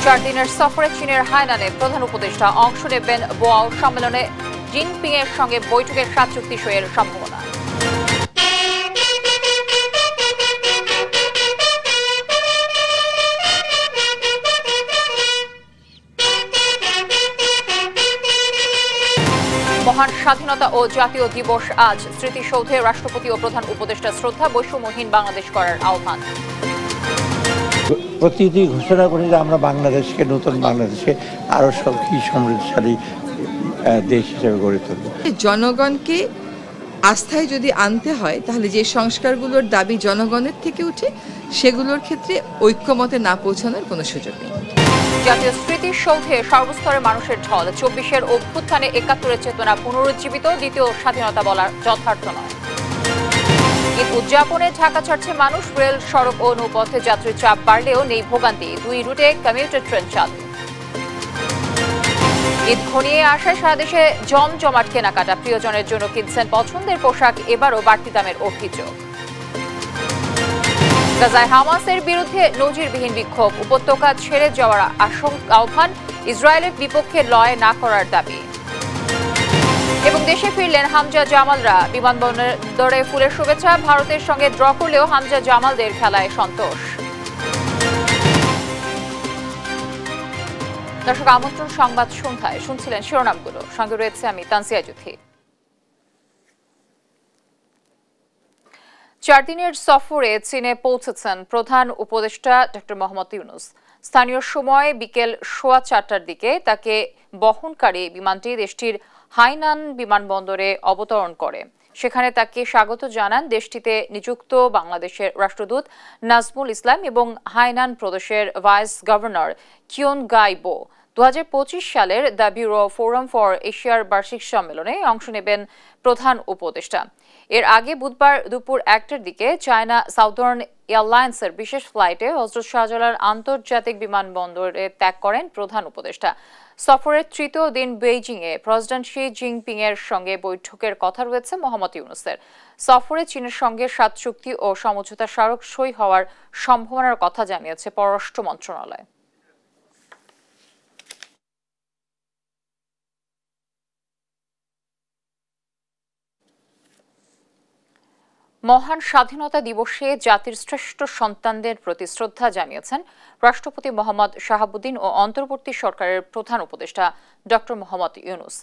4 দিনের সফরে চীনের হাইনানে প্রধান উপদেষ্টা অংশ নেবেন বোয়াও সম্মেলনে জিনপিং এর সঙ্গে বৈঠকের 7 চুক্তি সইয়ের সম্ভাবনা। মহান স্বাধীনতা ও জাতীয় দিবস আজ স্মৃতিসৌধে রাষ্ট্রপতি ও প্রধান উপদেষ্টা শ্রদ্ধা বৈষম্যহীন বাংলাদেশ করার আহ্বান। প্রতিটি ঘোষণা করি যে আমরা বাংলাদেশকে নতুন বাংলাদেশে আরো সবকি সমৃদ্ধশালী দেশ হিসেবে গড়ে তুলব। জনগণকে আস্থায় যদি আনতে হয় তাহলে যে সংস্কারগুলোর দাবি জনগণের থেকে উঠে সেগুলোর ক্ষেত্রে ঐক্যমতে না পৌঁছানোর কোনো সুযোগ নেই। জাতীয় স্মৃতিসৌধে সর্বস্তরের মানুষের ঢল। 24-এর অভ্যুত্থানে 71-এর চেতনা পুনরুজ্জীবিত, দ্বিতীয় স্বাধীনতা বলার যথার্থ নয়। ঈদ উদযাপনে ঢাকা ছাড়ছে মানুষ। রেল, সড়ক ও নৌপথে যাত্রীর চাপ বাড়লেও নেই ভোগান্তি। 2 রুটে কমিউটার ট্রেন চালু। ঈদ ঘনিয়ে আসায় সারা দেশে জমজমাট কেনাকাটা। প্রিয়জনের জন্য কিনছেন পছন্দের পোশাক, এবারও বাড়তি দামের অভিযোগ। গাজায় হামাসের বিরুদ্ধে নজিরবিহীন বিক্ষোভ। উপত্যকা ছেড়ে যাওয়ার আহ্বান। ইসরায়েলের বিপক্ষে লড়াই না করার দাবি। এবং দেশে ফিরলেন হামজা জামালরা। বিমানবন্দরে ফুলের শুভেচ্ছা। ভারতের সঙ্গে ড্র করলেও হামজা জামালদের খেলায় সন্তোষ। দর্শক, আমন্ত্রণ সংবাদ সন্ধ্যায় শুনছিলেন শিরোনামগুলো, সঙ্গে রয়েছে আমি তানসিয়া জুথি। 4 দিনের সফরে চীনে পৌঁছেছেন প্রধান উপদেষ্টা ডক্টর মোহাম্মদ ইউনূস। স্থানীয় সময় বিকেল 4:15টার দিকে তাকে বহনকারী বিমানটি দেশটির হাইনান বিমানবন্দরে অবতরণ করে। সেখানে তাকে স্বাগত জানান দেশটিতে নিযুক্ত বাংলাদেশের রাষ্ট্রদূত নাজমুল ইসলাম এবং হাইনান প্রদেশের ভাইস গভর্নর কিয়ন গাই বো। 2025 সালের দ্য ব্যুরো ফোরাম ফর এশিয়ার বার্ষিক সম্মেলনে অংশ নেবেন প্রধান উপদেষ্টা। এর আগে বুধবার দুপুর 1টার দিকে চায়না সাউদার্ন এয়ারলাইন্সের বিশেষ ফ্লাইটে হযরত শাহজালাল আন্তর্জাতিক বিমানবন্দরে ত্যাগ করেন প্রধান উপদেষ্টা। সফরের 3য় দিন বেইজিংয়ে প্রেসিডেন্ট শি জিনপিং এর সঙ্গে বৈঠকের কথা রয়েছে মোহাম্মদ ইউনূসের। সফরে চীনের সঙ্গে 7 চুক্তি ও সমঝোতা স্মারক সই হওয়ার সম্ভাবনার কথা জানিয়েছে পররাষ্ট্র মন্ত্রণালয়। মহান স্বাধীনতা দিবসে জাতির শ্রেষ্ঠ সন্তানদের প্রতি শ্রদ্ধা জানিয়েছেন রাষ্ট্রপতি মোহাম্মদ শাহাবুদ্দিন ও অন্তর্বর্তী সরকারের প্রধান উপদেষ্টা ডক্টর মোহাম্মদ ইউনূস।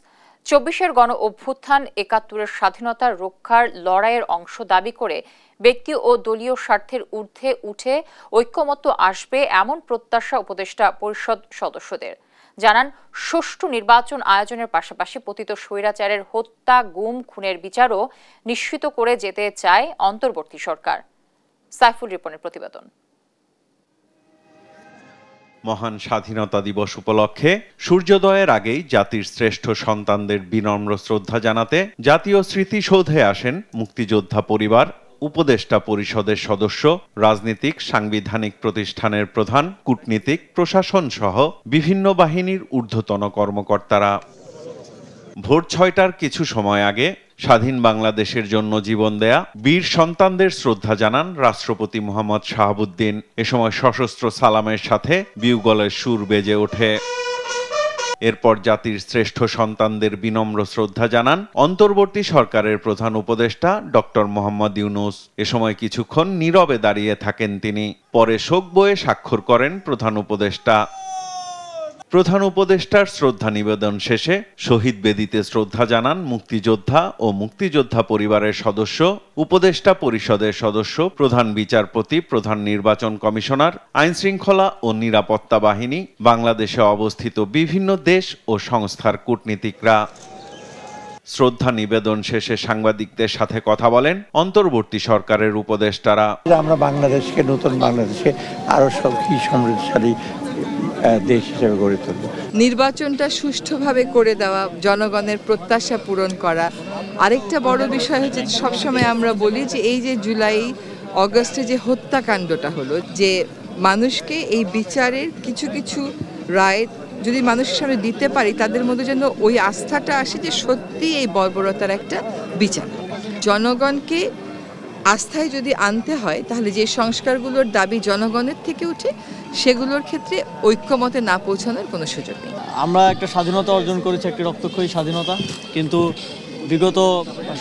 24-এর গণ অভ্যুত্থান 71-এর স্বাধীনতা রক্ষার লড়াইয়ের অংশ দাবি করে ব্যক্তি ও দলীয় স্বার্থের ঊর্ধ্বে উঠে ঐক্যমত্য আসবে এমন প্রত্যাশা উপদেষ্টা পরিষদ সদস্যদের। জানান, সুষ্ঠু নির্বাচন আয়োজনের পাশাপাশি পতিত স্বৈরাচারের হত্যা, গুম, খুনের বিচারও নিশ্চিত করে যেতে চায় অন্তর্বর্তী সরকার। সাইফুল রিপনের প্রতিবেদন। মহান স্বাধীনতা দিবস উপলক্ষে সূর্যোদয়ের আগেই জাতির শ্রেষ্ঠ সন্তানদের বিনম্র শ্রদ্ধা জানাতে জাতীয় স্মৃতিসৌধে আসেন মুক্তিযোদ্ধা পরিবার, উপদেষ্টা পরিষদের সদস্য, রাজনীতিক, সাংবিধানিক প্রতিষ্ঠানের প্রধান, কূটনীতিক, প্রশাসন সহ বিভিন্ন বাহিনীর ঊর্ধ্বতন কর্মকর্তারা। ভোর 6টার কিছু সময় আগে স্বাধীন বাংলাদেশের জন্য জীবন দেয়া বীর সন্তানদের শ্রদ্ধা জানান রাষ্ট্রপতি মোহাম্মদ শাহাবুদ্দিন। এ সময় সশস্ত্র সালামের সাথে বিউগলের সুর বেজে ওঠে। এরপর জাতির শ্রেষ্ঠ সন্তানদের বিনম্র শ্রদ্ধা জানান অন্তর্বর্তী সরকারের প্রধান উপদেষ্টা ডক্টর মোহাম্মদ ইউনূস। এ সময় কিছুক্ষণ নীরবে দাঁড়িয়ে থাকেন তিনি। পরে শোক বয়ে স্বাক্ষর করেন প্রধান উপদেষ্টা। প্রধান উপদেষ্টার শ্রদ্ধা নিবেদন শেষে শহীদ বেদিতে শ্রদ্ধা জানান মুক্তিযোদ্ধা ও মুক্তিযোদ্ধা পরিবারের সদস্য, উপদেষ্টা পরিষদের সদস্য, প্রধান বিচারপতি, প্রধান নির্বাচন কমিশনার, আইনশৃঙ্খলা ও নিরাপত্তা বাহিনী, বাংলাদেশে অবস্থিত বিভিন্ন দেশ ও সংস্থার কূটনীতিকরা। শ্রদ্ধা নিবেদন শেষে সাংবাদিকদের সাথে কথা বলেন অন্তর্বর্তী সরকারের উপদেষ্টারা। আমরা বাংলাদেশকে নতুন বাংলাদেশে আরো সবকি সমৃদ্ধশালী দেশ হিসেবে গড়ে তুলব। নির্বাচনটা সুষ্ঠুভাবে করে দেওয়া, জনগণের প্রত্যাশা পূরণ করা। আরেকটা বড় বিষয় হচ্ছে, সবসময় আমরা বলি যে এই যে জুলাই অগস্টে যে হত্যাকাণ্ডটা হলো, যে মানুষকে এই বিচারের কিছু কিছু রায় যদি মানুষের সামনে দিতে পারি, তাদের মধ্যে যেন ওই আস্থাটা আসে যে সত্যি এই বর্বরতার একটা বিচার। জনগণকে আস্থায় যদি আনতে হয় তাহলে যে সংস্কারগুলোর দাবি জনগণের থেকে উঠে সেগুলোর ক্ষেত্রে ঐক্যমতে না পৌঁছানোর কোনো সুযোগ নেই। আমরা একটা স্বাধীনতা অর্জন করেছি, একটি রক্তক্ষয়ী স্বাধীনতা, কিন্তু বিগত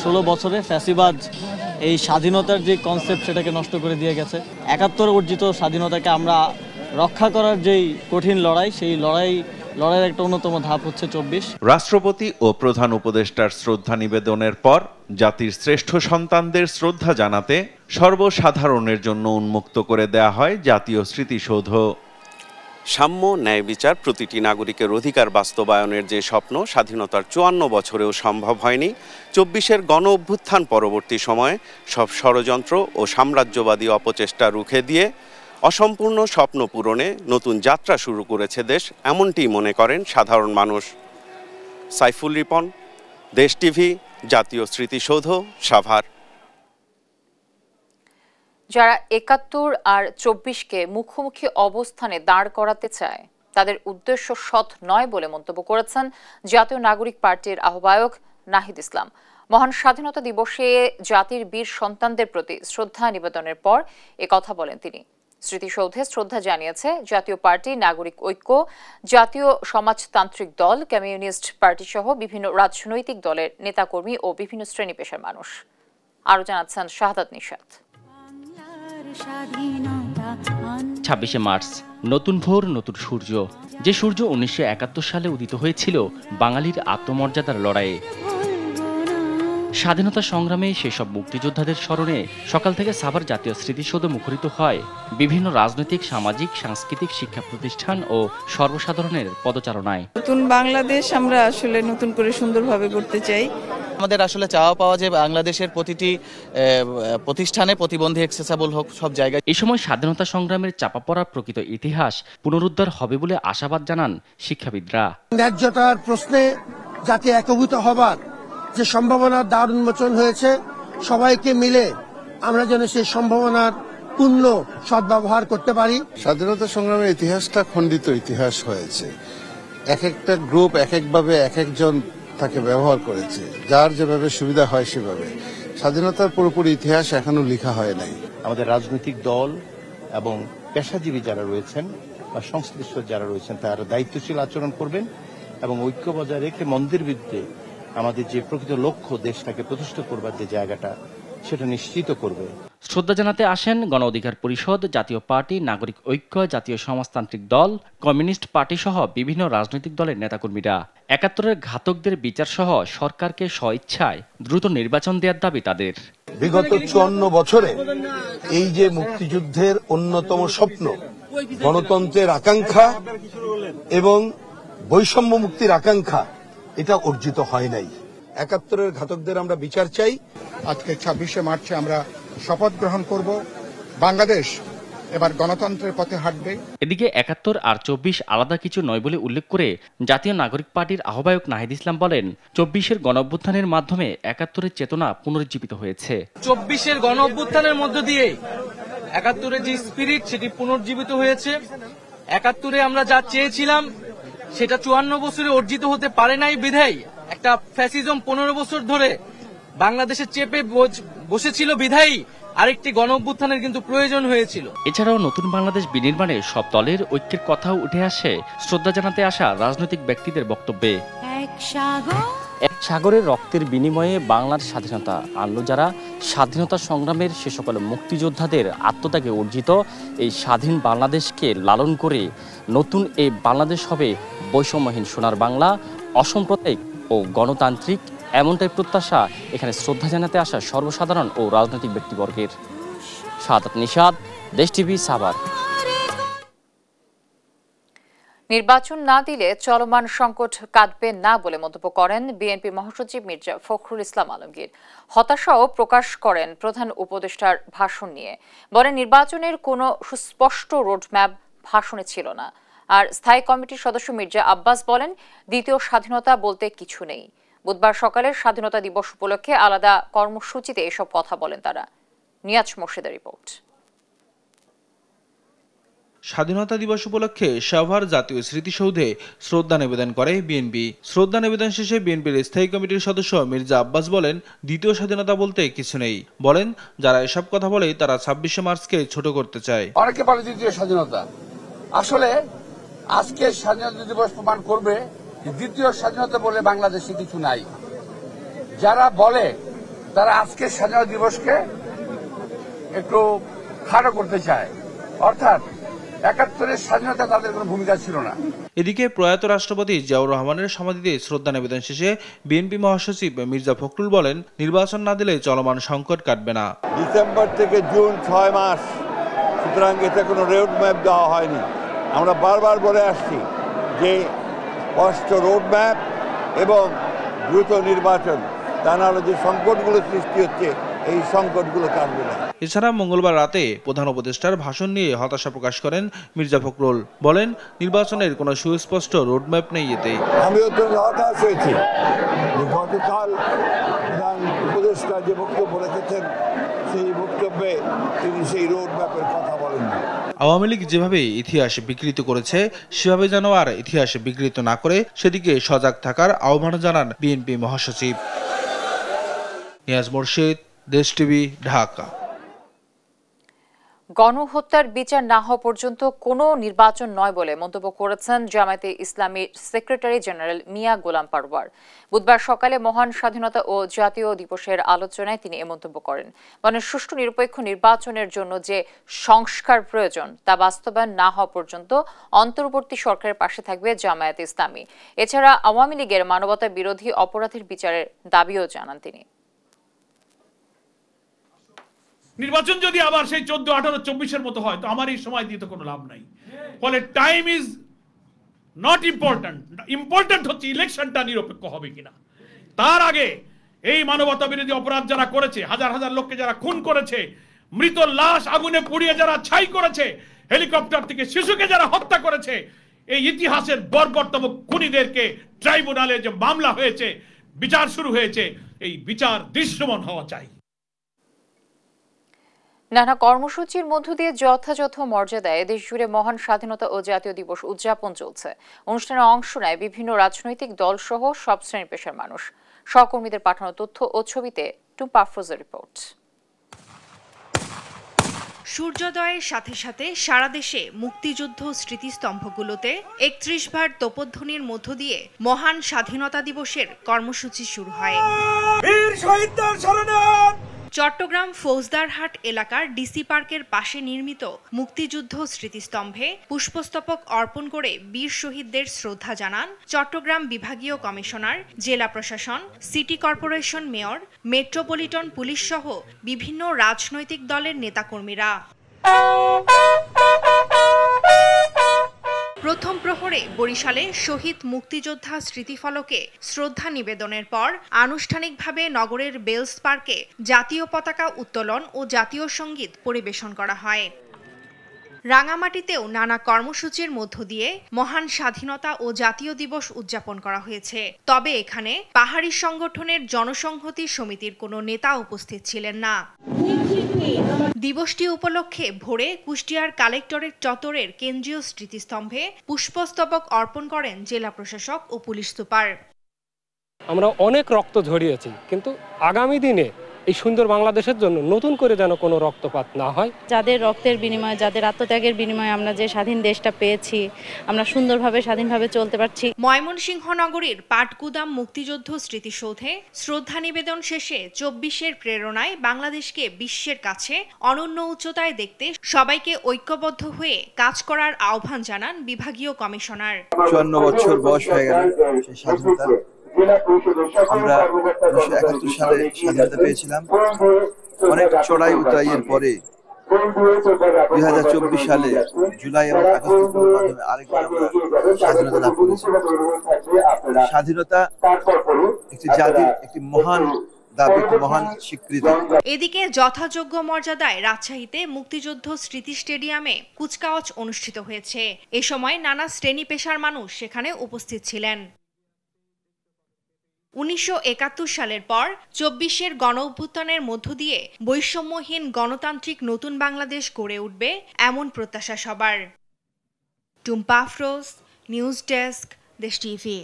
16 বছরে ফ্যাসিবাদ এই স্বাধীনতার যে কনসেপ্ট সেটাকে নষ্ট করে দিয়ে গেছে। 71 অর্জিত স্বাধীনতাকে আমরা রক্ষা করার যেই কঠিন লড়াই, সেই লড়াইয়ের একটা অন্যতম ধাপ হচ্ছে 24। রাষ্ট্রপতি ও প্রধান উপদেষ্টার শ্রদ্ধা নিবেদনের পর জাতির শ্রেষ্ঠ সন্তানদের শ্রদ্ধা জানাতে সর্বসাধারণের জন্য উন্মুক্ত করে দেয়া হয় জাতীয় স্মৃতিসৌধ। সাম্য, ন্যায় বিচার, প্রতিটি নাগরিকের অধিকার বাস্তবায়নের যে স্বপ্ন স্বাধীনতার 54 বছরেও সম্ভব হয়নি, 24-এর গণ অভ্যুত্থান পরবর্তী সময়ে সব ষড়যন্ত্র ও সাম্রাজ্যবাদী অপচেষ্টা রুখে দিয়ে অসম্পূর্ণ স্বপ্ন পূরণে নতুন যাত্রা শুরু করেছে দেশ, এমনটি মনে করেন সাধারণ মানুষ। সাইফুল রিপন, দেশ টিভি, জাতীয় স্মৃতিসৌধ, সাভার। যারা 71 আর 24-কে মুখোমুখি অবস্থানে দাঁড় করাতে চায় তাদের উদ্দেশ্য সৎ নয় বলে মন্তব্য করেছেন জাতীয় নাগরিক পার্টির আহ্বায়ক নাহিদ ইসলাম। মহান স্বাধীনতা দিবসে জাতির বীর সন্তানদের প্রতি শ্রদ্ধা নিবেদনের পর কথা বলেন তিনি। স্মৃতিসৌধে শ্রদ্ধা জানিয়েছে জাতীয় পার্টি, নাগরিক ঐক্য, জাতীয় সমাজতান্ত্রিক দল, কমিউনিস্ট পার্টি সহ বিভিন্ন রাজনৈতিক দলের নেতাকর্মী ও বিভিন্ন শ্রেণী পেশার মানুষ। আরো জানাচ্ছেন শাহাদাত নিশাত। 26শে মার্চ, নতুন ভোর, নতুন সূর্য। যে সূর্য 1971 সালে উদিত হয়েছিল বাঙালির আত্মমর্যাদার লড়াইয়ে। স্বাধীনতা সংগ্রামে সেসব মুক্তিযোদ্ধাদের স্মরণে সকাল থেকে সাভার জাতীয় স্মৃতিসৌধ মুখরিত হয় বিভিন্ন রাজনৈতিক, সামাজিক, সাংস্কৃতিক, শিক্ষা প্রতিষ্ঠান ও সর্বসাধারণের পদচারণায়। নতুন বাংলাদেশ আমরা আসলে নতুন করে সুন্দরভাবে করতে চাই। আমাদের আসলে চাওয়া পাওয়া যে বাংলাদেশের প্রতিটি প্রতিষ্ঠানে প্রতিবন্ধী অ্যাক্সেসিবল হোক সব জায়গায়। এই সময় স্বাধীনতা সংগ্রামের চাপা পড়া প্রকৃত ইতিহাস পুনরুদ্ধার হবে বলে আশাবাদ জানান শিক্ষাবিদরা। ন্যায্যতার প্রশ্নে জাতি একভূত হবার যে সম্ভাবনার দ্বার উন্মোচন হয়েছে, সবাইকে মিলে আমরা যেন সেই সম্ভাবনার পূর্ণ সদ্ব্যবহার করতে পারি। স্বাধীনতা সংগ্রামের ইতিহাসটা খণ্ডিত ইতিহাস হয়েছে। এক একটা গ্রুপ এক একভাবে এক একজন তাকে ব্যবহার করেছে, যার যেভাবে সুবিধা হয় সেভাবে। স্বাধীনতার পুরোপুরি ইতিহাস এখনো লেখা হয় নাই। আমাদের রাজনৈতিক দল এবং পেশাজীবী যারা রয়েছেন বা সংশ্লিষ্ট যারা রয়েছেন তারা দায়িত্বশীল আচরণ করবেন এবং ঐক্য বজায় রেখে মন্দির বিরুদ্ধে আমাদের যে প্রকৃত লক্ষ্য দেশটাকে প্রতিষ্ঠা করবার যে জায়গাটা সেটা নিশ্চিত করবে। শ্রদ্ধা জানাতে আসেন গণ অধিকার পরিষদ, জাতীয় পার্টি, নাগরিক ঐক্য, জাতীয় সমাজতান্ত্রিক দল, কমিউনিস্ট পার্টি সহ বিভিন্ন রাজনৈতিক দলের নেতাকর্মীরা। 71-এর ঘাতকদের বিচার সহ সরকারকে স্বইচ্ছায় দ্রুত নির্বাচন দেওয়ার দাবি তাদের। বিগত 54 বছরে এই যে মুক্তিযুদ্ধের অন্যতম স্বপ্ন, গণতন্ত্রের আকাঙ্ক্ষা এবং বৈষম্য মুক্তির আকাঙ্ক্ষা, এটা অর্জিত হয় নাই। 71-এর ঘাতকদের আমরা বিচার চাই। আজকে 26শে মার্চে আমরা শপথ গ্রহণ করব, বাংলাদেশ এবার গণতন্ত্রের পথে হাঁটবে। এদিকে 71 আর 24 আলাদা কিছু নয় বলে উল্লেখ করে জাতীয় নাগরিক পার্টির আহ্বায়ক নাহিদ ইসলাম বলেন, 24-এর গণঅভ্যুত্থানের মাধ্যমে 71-এর চেতনা পুনরুজ্জীবিত হয়েছে। 24-এর গণঅভ্যুত্থানের মধ্য দিয়ে 71-এর যে স্পিরিট সেটি পুনর্জীবিত হয়েছে। 71-এ আমরা যা চেয়েছিলাম সেটা 54 বছরে অর্জিত হতে পারে নাই বিধায় একটা ফ্যাসিজম 15 বছর ধরে বাংলাদেশে চেপে বসেছিল বিধায় আরেকটি গণঅভ্যুত্থানের কিন্তু প্রয়োজন হয়েছিল। এছাড়াও নতুন বাংলাদেশ বিনির্মাণে সব দলের ঐক্যের কথাও উঠে আসে শ্রদ্ধা জানাতে আসা রাজনৈতিক ব্যক্তিদের বক্তব্যে। এক সাগরের রক্তের বিনিময়ে বাংলার স্বাধীনতা আনলো যারা, স্বাধীনতা সংগ্রামের সে সকল মুক্তিযোদ্ধাদের আত্মত্যাগে অর্জিত এই স্বাধীন বাংলাদেশকে লালন করে নতুন এই বাংলাদেশ হবে বৈষম্যহীন সোনার বাংলা, অসাম্প্রদায়িক ও গণতান্ত্রিক, এমনটাই প্রত্যাশা এখানে শ্রদ্ধা জানাতে আসা সর্বসাধারণ ও রাজনৈতিক ব্যক্তিবর্গের। শাহাদাত নিশাত, দেশ টিভি, সাভার। নির্বাচন না দিলে চলমান সংকট কাটবে না বলে মন্তব্য করেন বিএনপি মহাসচিব মির্জা ফখরুল ইসলাম আলমগীর। হতাশাও প্রকাশ করেন প্রধান উপদেষ্টার ভাষণ নিয়ে। বলেন, নির্বাচনের কোনো সুস্পষ্ট রোডম্যাপ ভাষণে ছিল না। আর স্থায়ী কমিটির সদস্য মির্জা আব্বাস বলেন, দ্বিতীয় স্বাধীনতা বলতে কিছু নেই। বুধবার সকালে স্বাধীনতা দিবস উপলক্ষে আলাদা কর্মসূচিতে এসব কথা বলেন তারা। নিয়াজ মোর্শেদের রিপোর্ট। স্বাধীনতা দিবস উপলক্ষে সাভার জাতীয় স্মৃতিসৌধে শ্রদ্ধা নিবেদন করে বিএনপি। শ্রদ্ধা নিবেদন শেষে বিএনপির স্থায়ী কমিটির সদস্য মির্জা আব্বাস বলেন, দ্বিতীয় স্বাধীনতা বলতে কিছু নেই। বলেন, যারা এসব কথা বলে তারা ২৬শে মার্চকে ছোট করতে চায়। অনেকে বলে দ্বিতীয় স্বাধীনতা, আসলে আজকের স্বাধীনতা দিবস প্রমাণ করবে দ্বিতীয় স্বাধীনতা বলে বাংলাদেশে কিছু নাই। যারা বলে তারা আজকের স্বাধীনতা দিবসকে একটু খাটো করতে চায়, অর্থাৎ ৭১-এর স্বাধীনতা তাদের কোনো ভূমিকা ছিল না। এদিকে প্রয়াত রাষ্ট্রপতি জিয়াউর রহমানের সমাধিতে শ্রদ্ধা নিবেদন শেষে বিএনপি মহাসচিব মির্জা ফখরুল বলেন, নির্বাচন না দিলে চলমান সংকট কাটবে না। ডিসেম্বর থেকে জুন ৬ মাস, সুতরাং এটা কোনো রোড ম্যাপ দেওয়া হয়নি। আমরা বারবার বলে আসছি যে স্পষ্ট রোড ম্যাপ এবং দ্রুত নির্বাচন, তা নাহলে যে সংকটগুলো সৃষ্টি হচ্ছে এই সংকটগুলো কাটবে না। এছাড়া মঙ্গলবার রাতে প্রধান উপদেষ্টার ভাষণ নিয়ে হতাশা প্রকাশ করেন মির্জা ফখরুল। বলেন, নির্বাচনের কোনো সুস্পষ্ট রোডম্যাপ নেই এতে। আমি অত্যন্ত হতাশ হয়েছি গতকাল প্রধান উপদেষ্টা যে বক্তব্য রেখেছেন সেই বক্তব্যে তিনি সেই রোডম্যাপের কথা বলেননি। আওয়ামী লীগ যেভাবে ইতিহাস বিকৃত করেছে সেভাবে যেন আর ইতিহাস বিকৃত না করে সেদিকে সজাগ থাকার আহ্বান জানান বিএনপি মহাসচিব। নিয়াজ মোর্শেদ, দেশ টিভি, ঢাকা। গণহত্যার বিচার না হওয়া পর্যন্ত কোনো নির্বাচন নয় বলে মন্তব্য করেছেন জামায়াতে ইসলামীর সেক্রেটারি জেনারেল মিয়া গোলাম পারওয়ার। বুধবার সকালে মহান স্বাধীনতা ও জাতীয় দিবসের আলোচনায় তিনি এ মন্তব্য করেন। মানে সুষ্ঠু নিরপেক্ষ নির্বাচনের জন্য যে সংস্কার প্রয়োজন তা বাস্তবায়ন না হওয়া পর্যন্ত অন্তর্বর্তী সরকারের পাশে থাকবে জামায়াতে ইসলামী। এছাড়া আওয়ামী লীগের মানবতা বিরোধী অপরাধের বিচারের দাবিও জানান তিনি। নির্বাচন যদি আবার সেই 14, 18, 24-এর মতো হয় তো আমার এই সময় দিয়ে তো কোনো লাভ নাই। ফলে time is not important, important হচ্ছে ইলেকশনটা নিরপেক্ষ হবে কিনা। তার আগে এই মানবতা বিরোধী অপরাধ যারা করেছে, হাজার হাজার লোককে যারা খুন করেছে, মৃত লাশ আগুনে পুড়িয়ে যারা ছাই করেছে, হেলিকপ্টার থেকে শিশুকে যারা হত্যা করেছে, এই ইতিহাসের বর্বরতম খুনিদেরকে ট্রাইব্যুনালে যে মামলা হয়েছে, বিচার শুরু হয়েছে, এই বিচার দৃশ্যমান হওয়া চাই। নানা কর্মসূচির মধ্য দিয়ে যথাযথ মর্যাদায় দেশজুড়ে মহান স্বাধীনতা ও জাতীয় দিবস উদযাপন চলছে। অনুষ্ঠানে অংশ নেয় বিভিন্ন রাজনৈতিক দল সহ সব শ্রেণী পেশার মানুষ। সহকর্মীদের পাঠানো তথ্য ও ছবিতে টুম্পা আফরোজের রিপোর্ট। সূর্যোদয়ের সাথে সাথে সারা দেশে মুক্তিযুদ্ধ স্মৃতিস্তম্ভগুলোতে ৩১ বার তোপধ্বনির মধ্য দিয়ে মহান স্বাধীনতা দিবসের কর্মসূচি শুরু হয়। চট্টগ্রাম ফৌজদারহাট এলাকার ডিসি পার্কের পাশে নির্মিত মুক্তিযুদ্ধ স্মৃতিস্তম্ভে পুষ্পস্তবক অর্পণ করে বীর শহীদদের শ্রদ্ধা জানান চট্টগ্রাম বিভাগীয় কমিশনার, জেলা প্রশাসন, city corporation mayor, metropolitan police সহ বিভিন্ন রাজনৈতিক দলের নেতাকর্মীরা। প্রথম প্রহরে বরিশালে শহীদ মুক্তিযোদ্ধা স্মৃতিফলকে শ্রদ্ধা নিবেদনের পর আনুষ্ঠানিকভাবে নগরের বেলস পার্কে জাতীয় পতাকা উত্তোলন ও জাতীয় সঙ্গীত পরিবেশন করা হয়। রাঙামাটিতেও নানা কর্মসূচির মধ্য দিয়ে মহান স্বাধীনতা ও জাতীয় দিবস উদযাপন করা হয়েছে। তবে এখানে পাহাড়ি সংগঠনের জনসংহতি সমিতির কোনো নেতা উপস্থিত ছিলেন না। দিবসটি উপলক্ষে ভোরে কুষ্টিয়ার কালেক্টরেট চত্বরের কেন্দ্রীয় স্মৃতিস্তম্ভে পুষ্পস্তবক অর্পণ করেন জেলা প্রশাসক ও পুলিশ সুপার। আমরা অনেক রক্ত ঝরিয়েছি, কিন্তু আগামী দিনে এই সুন্দর বাংলাদেশের জন্য নতুন করে যেন কোনো রক্তপাত না হয়। যাদের রক্তের বিনিময়ে, যাদের আত্মত্যাগের বিনিময়ে আমরা যে স্বাধীন দেশটা পেয়েছি, আমরা সুন্দরভাবে স্বাধীনভাবে চলতে পারছি। ময়মনসিংহ নগরীর পাটগুদাম মুক্তিযুদ্ধ স্মৃতিসৌধে শ্রদ্ধা নিবেদন শেষে ২৪-এর প্রেরণায় বাংলাদেশকে বিশ্বের কাছে অনন্য উচ্চতায় দেখতে সবাইকে ঐক্যবদ্ধ হয়ে কাজ করার আহ্বান জানান বিভাগীয় কমিশনার। ৫৪ বছর বয়স হয়ে গেল স্বাধীনতা। আমরা ১৯৭১ সালে স্বাধীনতা পেয়েছিলাম। অনেক চড়াই উতরাইয়ের পরে ২০২৪ সালে জুলাই এবং আগস্টের মাধ্যমে আরেকবার আমরা স্বাধীনতা লাভ করেছি। স্বাধীনতা একটি জাতির একটি মহান দাবি, মহান স্বীকৃতি। এদিকে যথাযোগ্য মর্যাদায় রাজশাহীতে মুক্তিযুদ্ধ স্মৃতি স্টেডিয়ামে কুচকাওয়াজ অনুষ্ঠিত হয়েছে। এ সময় নানা শ্রেণী পেশার মানুষ সেখানে উপস্থিত ছিলেন। ১৯৭১ সালের পর ২৪-এর গণঅভ্যুত্থানের মধ্য দিয়ে বৈষম্যহীন গণতান্ত্রিক নতুন বাংলাদেশ গড়ে উঠবে এমন প্রত্যাশা সবার। টুম্পা আফরোজ, নিউজ ডেস্ক, দেশ টিভি।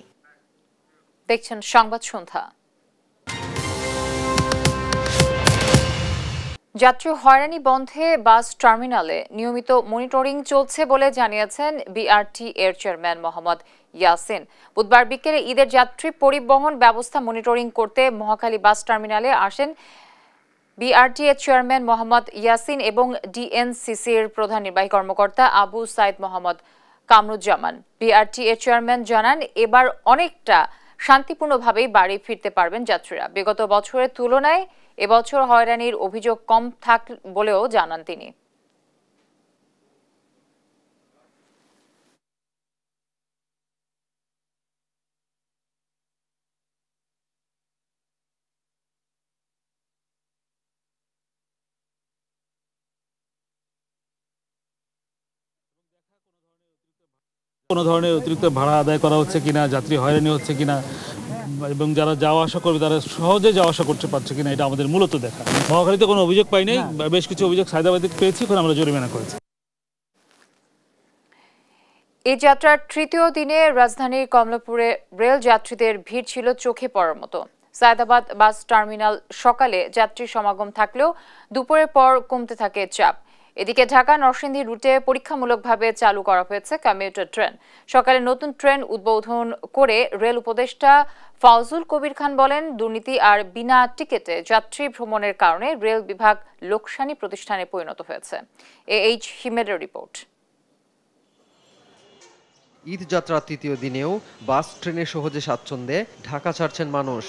দেখছেন সংবাদ সন্ধ্যা। যাত্রী হয়রানি বন্ধে বাস টার্মিনালে নিয়মিত মনিটরিং চলছে বলে জানিয়েছেন বিআরটি এর চেয়ারম্যান মোহাম্মদ ইয়াসিন। বুধবার বিকেলে ঈদের যাত্রী পরিবহন ব্যবস্থা মনিটরিং করতে মহাখালী বাস টার্মিনালে আসেন বিআরটি এর চেয়ারম্যান মোহাম্মদ ইয়াসিন এবং ডিএনসিসির প্রধান নির্বাহী কর্মকর্তা আবু সাইদ মোহাম্মদ কামরুজ্জামান। বিআরটি এর চেয়ারম্যান জানান, এবার অনেকটা শান্তিপূর্ণভাবেই বাড়ি ফিরতে পারবেন যাত্রীরা। বিগত বছরের তুলনায় এবছর হয়রানির অভিযোগ কম থাক বলেও জানান তিনি। কোনো ধরনের অতিরিক্ত ভাড়া আদায় করা হচ্ছে কিনা, যাত্রী হয়রানি হচ্ছে কিনা এবং যারা যাওয়া আসা করবে তারা সহজে যাওয়া আসা করতে পারছে কিনা, এটা আমাদের মূলত দেখা। মহাখালীতে কোনো অভিযোগ পাই নাই, বেশ কিছু অভিযোগ সায়দাবাদে পেয়েছি, এখন আমরা জরিমানা করেছি। এই যাত্রার তৃতীয় দিনে রাজধানীর কমলাপুরে রেল যাত্রীদের ভিড় ছিল চোখে পড়ার মতো। সায়দাবাদ বাস টার্মিনাল সকালে যাত্রী সমাগম থাকলেও দুপুরের পর কমতে থাকে চাপ। এদিকে ঢাকা নরসিংদী রুটে পরীক্ষামূলকভাবে চালু করা হয়েছে কমিউটার ট্রেন। সকালে নতুন ট্রেন উদ্বোধন করে রেল উপদেষ্টা ফাউজুল কবির খান বলেন, দুর্নীতি আর বিনা টিকেটে যাত্রী ভ্রমণের কারণে রেল বিভাগ লোকসানি প্রতিষ্ঠানে পরিণত হয়েছে। H হিমেদের report. ঈদ যাত্রা তৃতীয় দিনেও বাস ট্রেনে সহজে স্বাচ্ছন্দ্যে ঢাকা ছাড়ছেন মানুষ।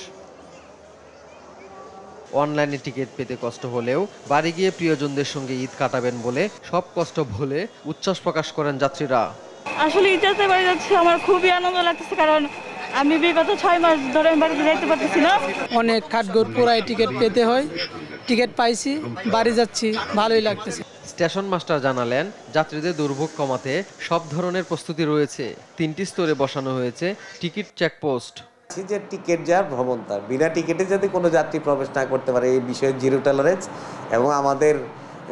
অনলাইনে টিকিট পেতে কষ্ট হলেও বাড়ি গিয়ে প্রিয়জনদের সঙ্গে ঈদ কাটাবেন বলে সব কষ্ট ভুলে উচ্ছ্বাস প্রকাশ করেন যাত্রীরা। আসলে ঈদ যাত্রা বাড়ি যাচ্ছি, আমার খুবই আনন্দ লাগতেছে, কারণ আমি বিগত 6 মাস ধরে বাড়িতে যাইতে পারতেছি না। অনেক কাঠগড় পোড়ায় টিকিট পেতে হয়, টিকিট পাইছি, বাড়ি যাচ্ছি, ভালোই লাগতেছে। স্টেশন মাস্টার জানালেন, যাত্রীদের দুর্ভোগ কমাতে সব ধরনের প্রস্তুতি রয়েছে। 3টি স্তরে বসানো হয়েছে টিকিট চেকপোস্ট। যে টিকিট যার ভ্রমণ তার, বিনা টিকিটে যদি কোনো যাত্রী প্রবেশ না করতে পারে এই বিষয়ে জিরো টলারেন্স, এবং আমাদের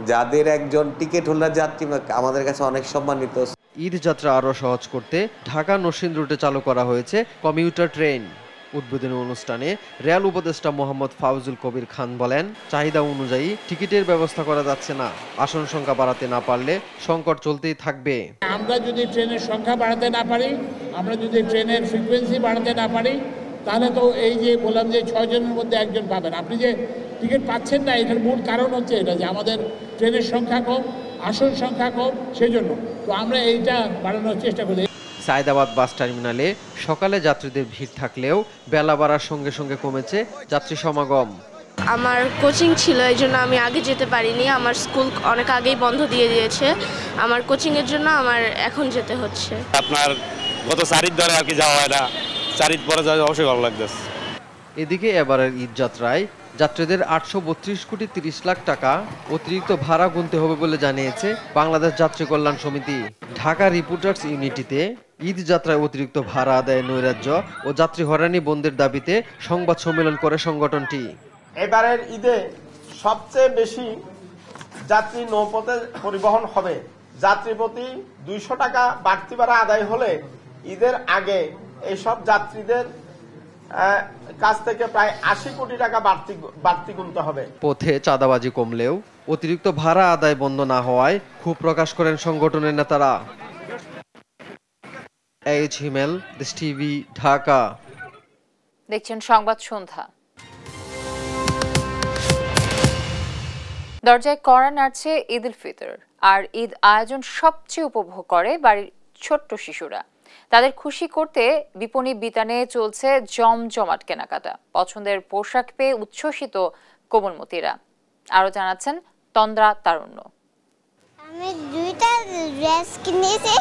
যাদের একজন টিকিট হোল্ডার যাত্রী আমাদের কাছে অনেক সম্মানিত। ঈদ যাত্রা আরও সহজ করতে ঢাকা নরসিংদী রুটে চালু করা হয়েছে কমিউটার ট্রেন। উদ্বোধনী অনুষ্ঠানে রেল উপদেষ্টা মোহাম্মদ ফাউজুল কবির খান বলেন, চাহিদা অনুযায়ী টিকিটের ব্যবস্থা করা যাচ্ছে না। আসন সংখ্যা বাড়াতে না পারলে সংকট চলতেই থাকবে। আমরা যদি ট্রেনের সংখ্যা বাড়াতে না পারি, আমরা যদি ট্রেনের ফ্রিকোয়েন্সি বাড়াতে না পারি, তাহলে তো এই যে বললাম যে 6 জনের মধ্যে একজন পাবেন। আপনি যে টিকিট পাচ্ছেন না, এটার মূল কারণ হচ্ছে এটা যে আমাদের ট্রেনের সংখ্যা কম, আসন সংখ্যা কম, সেই জন্য তো আমরা এইটা বাড়ানোর চেষ্টা করি। সায়দাবাদ বাস টার্মিনালে সকালে যাত্রীদের ভিড় থাকলেও বেলা বাড়ার সঙ্গে সঙ্গে কমেছে যাত্রী সমাগম। আমার কোচিং ছিল, এই জন্য আমি আগে যেতে পারিনি। আমার স্কুল অনেক আগেই বন্ধ দিয়ে দিয়েছে, আমার কোচিংয়ের জন্য আমার এখন যেতে হচ্ছে। আপনার গত 4 ঈদ ধরে আর কি যাওয়া হয় না, 4 ঈদ পরে যাওয়া অবশ্যই ভালো লাগতেছে। এদিকে এবারের ঈদ যাত্রায় যাত্রীদের 832 কোটি 30 লাখ টাকা অতিরিক্ত ভাড়া গুনতে হবে বলে জানিয়েছে বাংলাদেশ যাত্রী কল্যাণ সমিতি। ঢাকা রিপোর্টার্স ইউনিটিতে ঈদ যাত্রায় অতিরিক্ত ভাড়া আদায় নৈরাজ্য ও যাত্রী হয়রানি বন্ধের দাবিতে সংবাদ সম্মেলন করে সংগঠনটি। এবারের ঈদে সবচেয়ে বেশি যাত্রী নৌপথে পরিবহন হবে। যাত্রী প্রতি 200 টাকা বাড়তি ভাড়া আদায় হলে ঈদের আগে এইসব যাত্রীদের কাছ থেকে প্রায় 80 কোটি টাকা বাড়তি গুনতে হবে। পথে চাঁদাবাজি কমলেও অতিরিক্ত ভাড়া আদায় বন্ধ না হওয়ায় ক্ষোভ প্রকাশ করেন সংগঠনের নেতারা। এইচ হিমেল, দেশ টিভি, ঢাকা। দেখছেন সংবাদ সন্ধ্যা। দরজায় কড়া নাড়ছে ঈদ উল ফিতর, আর ঈদ আয়োজন সবচেয়ে উপভোগ করে বাড়ির ছোট্ট শিশুরা। তাদের খুশি করতে বিপণী বিতানে চলছে জমজমাট কেনাকাটা। পছন্দের পোশাক পেয়ে উচ্ছ্বসিত কোমলমতিরা। আরো জানাচ্ছেন তন্দ্রা তারুণ্য। আমি 2টা ড্রেস কিনেছি।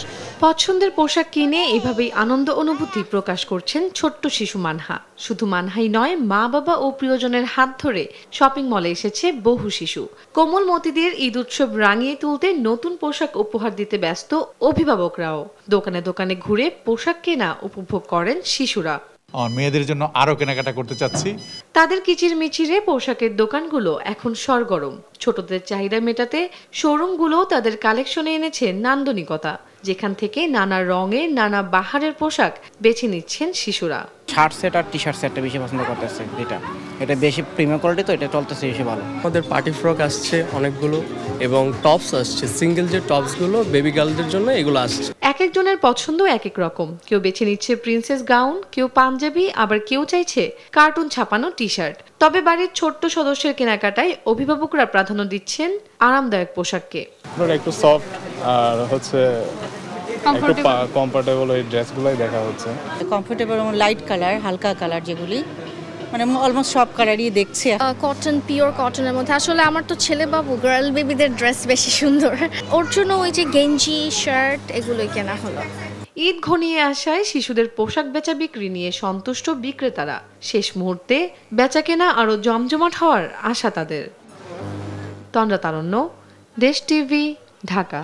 পছন্দের পোশাক কিনে এভাবেই আনন্দ অনুভূতি প্রকাশ করছেন ছোট্ট শিশু মানহা। শুধু মানহাই নয়, মা বাবা ও প্রিয়জনের হাত ধরে শপিং মলে এসেছে বহু শিশু। কোমলমতিদের ঈদ উৎসব রাঙিয়ে তুলতে নতুন পোশাক উপহার দিতে ব্যস্ত অভিভাবকরাও। দোকানে দোকানে ঘুরে পোশাক কেনা উপভোগ করেন শিশুরা। মেয়েদের জন্য আরো কেনাকাটা করতে চাচ্ছি। তাদের কিচির মিচিরে পোশাকের দোকানগুলো এখন সরগরম। ছোটদের চাহিদা মেটাতে শোরুমগুলো তাদের কালেকশনে এনেছে নান্দনিকতা। যেখান থেকে নানা রঙের নানা বাহারের পোশাক বেছে নিচ্ছেন শিশুরা। শার্ট সেট আর টি শার্ট সেটটা বেশি পছন্দ করতেছে, এটা বেশি প্রিমিয়াম কোয়ালিটি, তো এটা চলতেছে বেশি ভালো। আমাদের পার্টি ফ্রক আসছে অনেকগুলো এবং টপস আসছে, সিঙ্গেল যে টপসগুলো বেবি গার্লদের জন্য এগুলো আসছে। এক একজনের পছন্দ এক এক রকম। কেউ বেছে নিচ্ছে প্রিন্সেস গাউন, কেউ পাঞ্জাবি, আবার কেউ চাইছে কার্টুন ছাপানো টি শার্ট। তবে বাড়ির ছোট্ট সদস্যের কেনাকাটায় অভিভাবকরা প্রাধান্য দিচ্ছেন আরামদায়ক পোশাককে। একটু সফট আর হচ্ছে একটু কমফোর্টেবল ওই ড্রেসগুলোই দেখা হচ্ছে। কমফোর্টেবল এবং লাইট কালার, হালকা কালার, যেগুলি মানে অলমোস্ট সব কালারই দেখছি। কটন, পিওর কটনের মধ্যে। আসলে আমার তো ছেলে বাবু, গার্ল বেবিদের ড্রেস বেশি সুন্দর, ওর জন্য ওই যে গেঞ্জি, শার্ট এগুলোই কেনা হলো। ঈদ ঘনিয়ে আসায় শিশুদের পোশাক বেচা বিক্রি নিয়ে সন্তুষ্ট বিক্রেতারা। শেষ মুহূর্তে বেচা কেনা আরো জমজমাট হওয়ার আশা তাদের। তন্দ্রা তারণ্য, দেশ টিভি, ঢাকা।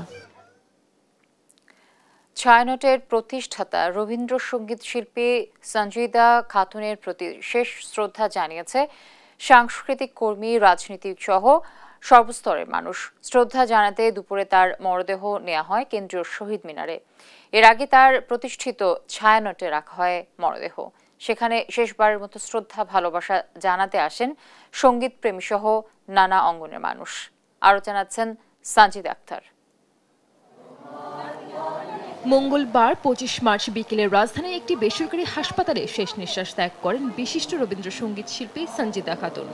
ছায়ানটের প্রতিষ্ঠাতা রবীন্দ্রসঙ্গীত শিল্পী সঞ্জিদা খাতুনের প্রতি শেষ শ্রদ্ধা জানিয়েছে সাংস্কৃতিক কর্মী, রাজনীতিক সহ সর্বস্তরের মানুষ। শ্রদ্ধা জানাতে দুপুরে তার মরদেহ নেওয়া হয় কেন্দ্রীয় শহীদ মিনারে। এর আগে তার প্রতিষ্ঠিত ছায়ানটে রাখা হয় মরদেহ। সেখানে শেষবারের মতো শ্রদ্ধা, ভালোবাসা জানাতে আসেন সঙ্গীত প্রেমী সহ নানা অঙ্গনের মানুষ। আরও জানাচ্ছেন সানজিদ আক্তার। মঙ্গলবার 25 মার্চ বিকেলে রাজধানীর একটি বেসরকারি হাসপাতালে শেষ নিঃশ্বাস ত্যাগ করেন বিশিষ্ট রবীন্দ্রসঙ্গীত শিল্পী সঞ্জিদা খাতুন।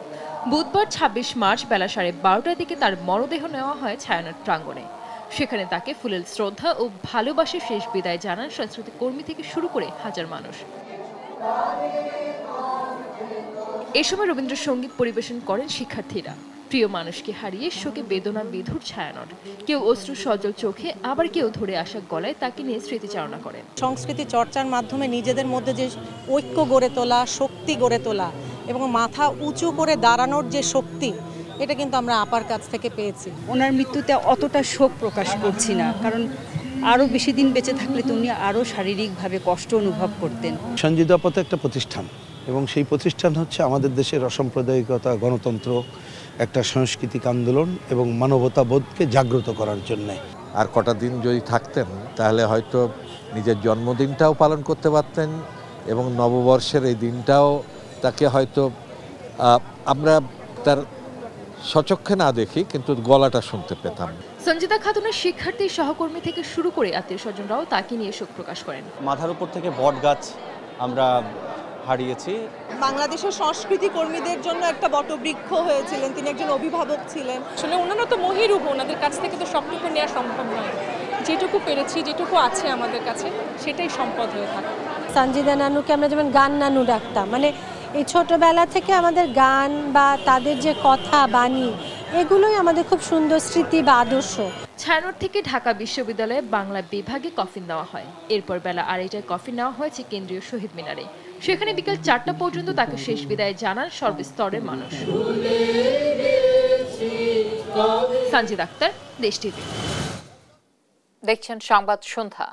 বুধবার 26 মার্চ বেলা 12:30টার দিকে তার মরদেহ নেওয়া হয় ছায়ানট প্রাঙ্গণে। সেখানে তাকে ফুলেল শ্রদ্ধা ও ভালোবাসে শেষ বিদায় জানান সাংস্কৃতিক কর্মী থেকে শুরু করে হাজার মানুষ। এ সময় রবীন্দ্রসঙ্গীত পরিবেশন করেন শিক্ষার্থীরা। প্রিয় মানুষকে হারিয়ে শোকে বেদনা বিধুর ছায়ানট। কেউ অশ্রু সজল চোখে, আবার কেউ ধরে আসা গলায় তাকে নিয়ে স্মৃতিচারণা করেন। সংস্কৃতি চর্চার মাধ্যমে নিজেদের মধ্যে যে ঐক্য গড়ে তোলা, শক্তি গড়ে তোলা এবং মাথা উঁচু করে দাঁড়ানোর যে শক্তি, এটা কিন্তু আমরা আপার কাছ থেকে পেয়েছি। ওনার মৃত্যুতে অতটা শোক প্রকাশ করছি না, কারণ আরও বেশি দিন বেঁচে থাকলে তো উনি আরও শারীরিকভাবে কষ্ট অনুভব করতেন। সঞ্জিদা পথে একটা প্রতিষ্ঠান, এবং সেই প্রতিষ্ঠান হচ্ছে আমাদের দেশের অসাম্প্রদায়িকতা, গণতন্ত্র, একটা সাংস্কৃতিক আন্দোলন এবং মানবতাবোধকে জাগ্রত করার জন্য। আর কটা দিন যদি থাকতেন তাহলে হয়তো নিজের জন্মদিনটাও পালন করতে পারতেন এবং নববর্ষের এই দিনটাও তাকে হয়তো আমরা তার সচক্ষে না দেখি, কিন্তু গলাটা শুনতে পেতাম। সঞ্জিদা খাতুনের শিক্ষার্থী, সহকর্মী থেকে শুরু করে আত্মীয় স্বজনরাও তাকে নিয়ে শোক প্রকাশ করেন। মাথার উপর থেকে বট গাছ আমরা হারিয়েছি। বাংলাদেশের সংস্কৃতি কর্মীদের জন্য একটা বটবৃক্ষ হয়েছিলেন, তিনি একজন অভিভাবক ছিলেন। আসলে ওনারা তো মহিরূপ, ওনাদের কাছ থেকে তো সবটুকু নেওয়া সম্ভব নয়। যেটুকু পেরেছি, যেটুকু আছে আমাদের কাছে, সেটাই সম্পদ হয়ে থাকে। সঞ্জিদা নানুকে আমরা যেমন গান নানু ডাকতাম, মানে এই ছোটবেলা থেকে আমাদের গান বা তাদের যে কথা বাণী, এগুলোই আমাদের খুব সুন্দর স্মৃতি বা আদর্শ। ছায়ানট থেকে ঢাকা বিশ্ববিদ্যালয়ে বাংলা বিভাগে কফিন দেওয়া হয়। এরপর বেলা 2:30টায় কফিন নেওয়া হয়েছে কেন্দ্রীয় শহীদ মিনারে। সেখানে বিকেল 4টা পর্যন্ত তাকে শেষ বিদায় জানান সর্বস্তরের মানুষ। সানজিদ আক্তার, দেশ টিভি। দেখছেন সংবাদ সন্ধ্যা।